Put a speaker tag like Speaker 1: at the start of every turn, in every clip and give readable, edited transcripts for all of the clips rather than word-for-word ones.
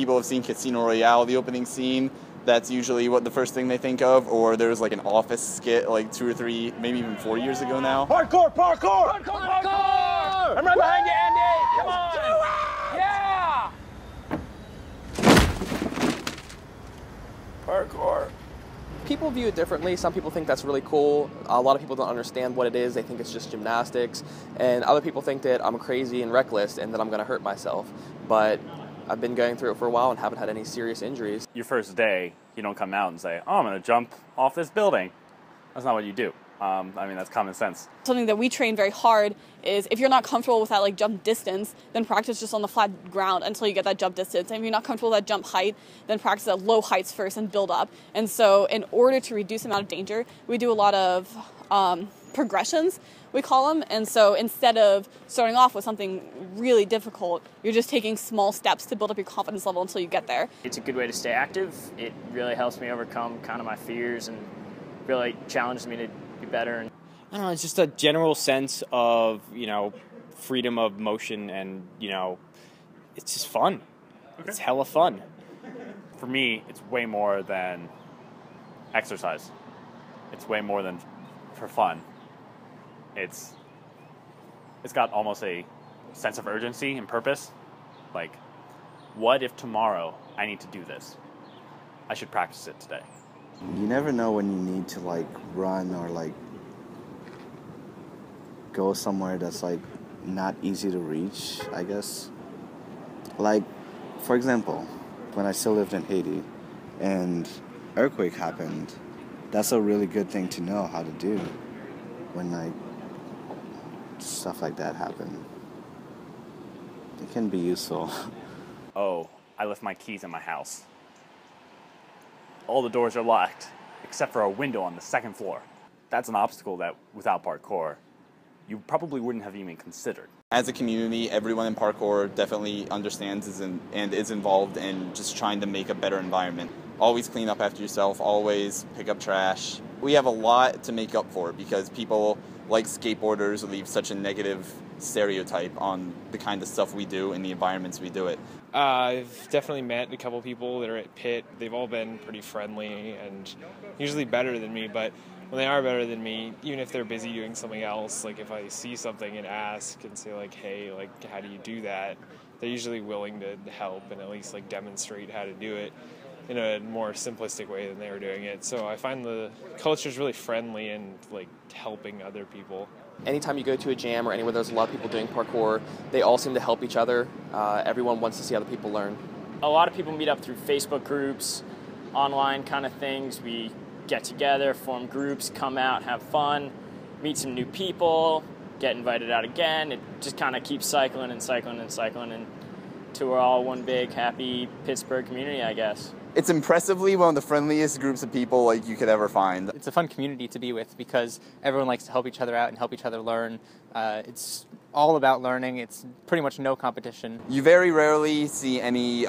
Speaker 1: people have seen Casino Royale, the opening scene, that's usually what the first thing they think of, or there's like an Office skit like 2 or 3, maybe even 4 years ago now.
Speaker 2: Parkour! Parkour! Parkour! Parkour! I'm right behind you, Andy! Come on! Do it! Yeah! Parkour.
Speaker 3: People view it differently. Some people think that's really cool. A lot of people don't understand what it is. They think it's just gymnastics. And other people think that I'm crazy and reckless and that I'm going to hurt myself. But I've been going through it for a while and haven't had any serious injuries.
Speaker 4: Your first day, you don't come out and say, oh, I'm going to jump off this building. That's not what you do. I mean, that's common sense.
Speaker 5: Something that we train very hard is if you're not comfortable with that like jump distance, then practice just on the flat ground until you get that jump distance. And if you're not comfortable with that jump height, then practice at low heights first and build up. And so in order to reduce the amount of danger, we do a lot of progressions, we call them. And so instead of starting off with something really difficult, you're just taking small steps to build up your confidence level until you get there.
Speaker 6: It's a good way to stay active. It really helps me overcome kind of my fears and really challenges me to be better.
Speaker 7: I don't know, it's just a general sense of, freedom of motion and, it's just fun. Okay. It's hella fun.
Speaker 4: For me, it's way more than exercise. It's way more than for fun. It's got almost a sense of urgency and purpose. Like, what if tomorrow I need to do this? I should practice it today.
Speaker 8: You never know when you need to run or go somewhere that's not easy to reach, I guess. For example, when I still lived in Haiti and earthquake happened, that's a really good thing to know how to do when stuff like that happen. It can be useful.
Speaker 4: Oh, I left my keys in my house. All the doors are locked, except for a window on the second floor. That's an obstacle that, without parkour, you probably wouldn't have even considered.
Speaker 1: As a community, everyone in parkour definitely understands and is involved in just trying to make a better environment. Always clean up after yourself, always pick up trash. We have a lot to make up for because people like skateboarders leave such a negative stereotype on the kind of stuff we do and the environments we do it.
Speaker 9: I've definitely met a couple people that are at Pitt. They've all been pretty friendly and usually better than me, but when they are better than me, even if they're busy doing something else, if I see something and ask and say hey, how do you do that? They're usually willing to help and at least demonstrate how to do it in a more simplistic way than they were doing it. So I find the culture is really friendly and helping other people.
Speaker 3: Anytime you go to a jam or anywhere there's a lot of people doing parkour, they all seem to help each other. Everyone wants to see other people learn.
Speaker 6: A lot of people meet up through Facebook groups, online kind of things. We get together, form groups, come out, have fun, meet some new people, get invited out again. It just kind of keeps cycling and cycling and cycling until we're all one big, happy Pittsburgh community, I guess.
Speaker 1: It's impressively one of the friendliest groups of people you could ever find.
Speaker 7: It's a fun community to be with because everyone likes to help each other out and help each other learn. It's all about learning. It's pretty much no competition.
Speaker 1: You very rarely see any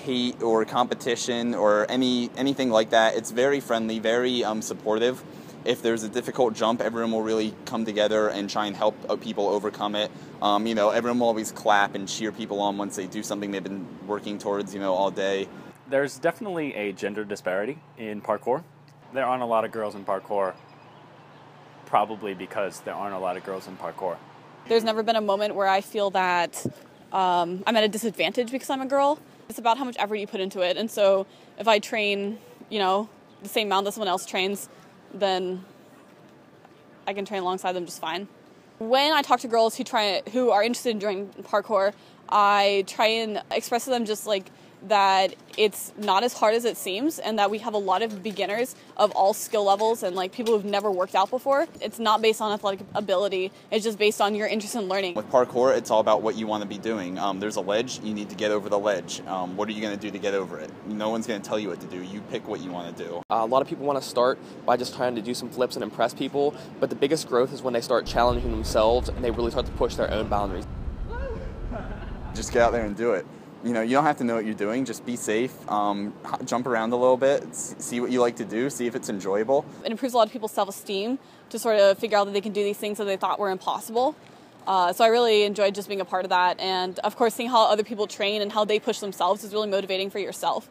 Speaker 1: hate or competition or anything like that. It's very friendly, very supportive. If there's a difficult jump, everyone will really come together and try and help people overcome it. Everyone will always clap and cheer people on once they do something they've been working towards, all day.
Speaker 4: There's definitely a gender disparity in parkour. There aren't a lot of girls in parkour, probably because there aren't a lot of girls in parkour.
Speaker 5: There's never been a moment where I feel that I'm at a disadvantage because I'm a girl. It's about how much effort you put into it. And so if I train, the same amount that someone else trains, then I can train alongside them just fine. When I talk to girls who are interested in joining parkour, I try and express to them just that it's not as hard as it seems and that we have a lot of beginners of all skill levels and people who've never worked out before. It's not based on athletic ability, it's just based on your interest in learning.
Speaker 1: With parkour, it's all about what you want to be doing. There's a ledge, you need to get over the ledge. What are you going to do to get over it? No one's going to tell you what to do, you pick what you want to do.
Speaker 3: A lot of people want to start by just trying to do some flips and impress people, but the biggest growth is when they start challenging themselves and they really start to push their own boundaries.
Speaker 1: Just get out there and do it. You don't have to know what you're doing, just be safe, jump around a little bit, see what you like to do, see if it's enjoyable.
Speaker 5: It improves a lot of people's self-esteem to sort of figure out that they can do these things that they thought were impossible. So I really enjoyed just being a part of that. And of course, seeing how other people train and how they push themselves is really motivating for yourself.